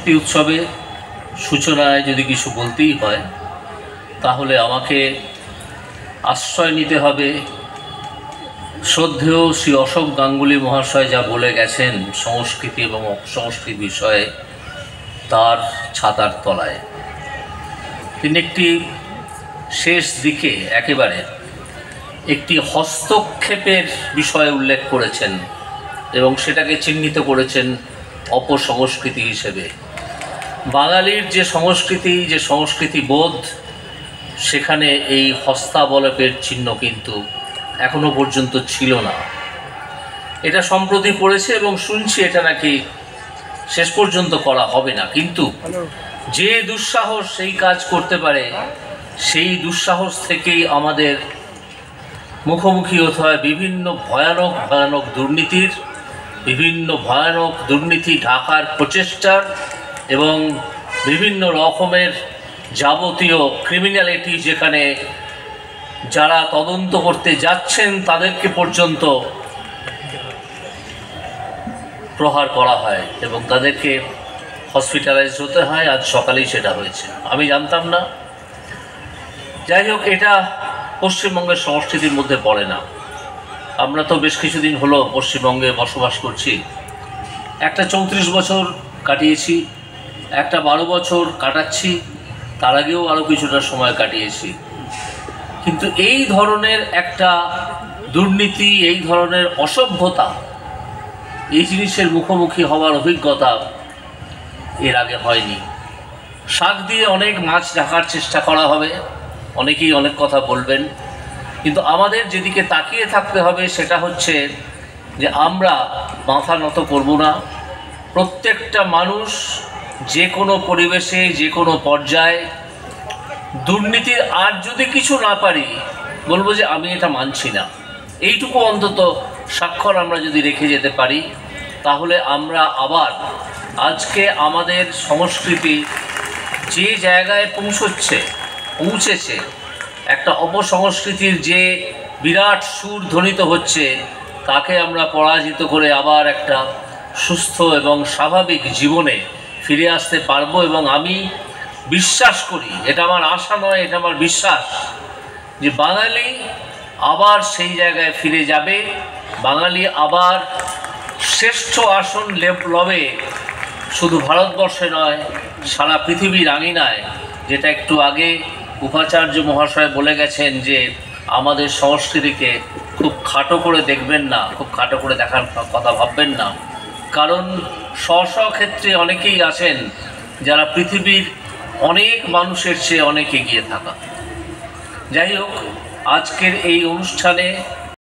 সংস্কৃতি উৎসবে সূচনায় যদি কিছু বলতেই হয় তাহলে আমাকে আশ্রয় নিতে হবে শ্রদ্ধেয় শ্রী অশোক গাঙ্গুলি মহাশয় যা বলে গেছেন সংস্কৃতি এবং অপসংস্কৃতি বিষয়ে তার ছাতার তলায়। তিনি একটি শেষ দিকে একেবারে একটি হস্তক্ষেপের বিষয়ে উল্লেখ করেছেন এবং সেটাকে চিহ্নিত করেছেন অপসংস্কৃতি হিসেবে। বাঙালির যে সংস্কৃতি বোধ, সেখানে এই হস্তাবলপের চিহ্ন কিন্তু এখনো পর্যন্ত ছিল না। এটা সম্প্রতি পড়েছে এবং শুনছি এটা নাকি শেষ পর্যন্ত করা হবে না। কিন্তু যে দুঃসাহস সেই কাজ করতে পারে, সেই দুঃসাহস থেকেই আমাদের মুখোমুখি হতে হয় বিভিন্ন ভয়ানক দুর্নীতি ঢাকার প্রচেষ্টার এবং বিভিন্ন রকমের যাবতীয় ক্রিমিনালিটি, যেখানে যারা তদন্ত করতে যাচ্ছেন তাদেরকে পর্যন্ত প্রহার করা হয় এবং তাদেরকে হসপিটালাইজ হতে হয়। আজ সকালেই সেটা হয়েছে, আমি জানতাম না। যাই হোক, এটা পশ্চিমবঙ্গের সংস্কৃতির মধ্যে পড়ে না। আমরা তো বেশ কিছুদিন হলো পশ্চিমবঙ্গে বসবাস করছি। একটা 34 বছর কাটিয়েছি, একটা 12 বছর কাটাচ্ছি, তার আগেও আরও কিছুটা সময় কাটিয়েছি। কিন্তু এই ধরনের একটা দুর্নীতি, এই ধরনের অসভ্যতা, এই জিনিসের মুখোমুখি হওয়ার অভিজ্ঞতা এর আগে হয়নি। শাক দিয়ে অনেক মাছ ঢাকার চেষ্টা করা হবে, অনেকেই অনেক কথা বলবেন, কিন্তু আমাদের যেদিকে তাকিয়ে থাকতে হবে সেটা হচ্ছে যে আমরা মাথা নত করব না। প্রত্যেকটা মানুষ যে কোনো পরিবেশে, যে কোনো পর্যায়ে দুর্নীতির আর যদি কিছু না পারি, বলবো যে আমি এটা মানছি না, এইটুকু অন্তত স্বাক্ষর আমরা যদি রেখে যেতে পারি, তাহলে আমরা আবার আজকে আমাদের সংস্কৃতি যে জায়গায় পৌঁছেছে, একটা অপসংস্কৃতির যে বিরাট সুর ধ্বনিত হচ্ছে, তাকে আমরা পরাজিত করে আবার একটা সুস্থ এবং স্বাভাবিক জীবনে ফিরে আসতে পারবো। এবং আমি বিশ্বাস করি, এটা আমার আশা নয়, এটা আমার বিশ্বাস, যে বাঙালি আবার সেই জায়গায় ফিরে যাবে। বাঙালি আবার শ্রেষ্ঠ আসন লবে, শুধু ভারতবর্ষে নয়, সারা পৃথিবীর আঙিনায়। যেটা একটু আগে উপাচার্য মহাশয় বলে গেছেন যে আমাদের সংস্কৃতিকে খুব খাটো করে দেখবেন না, খুব খাটো করে দেখার কথা ভাববেন না, কারণ ক্ষেত্রে অনেকেই আছেন যারা পৃথিবীর অনেক মানুষের চেয়ে অনেক এগিয়ে থাকা। যাই হোক, আজকের এই অনুষ্ঠানে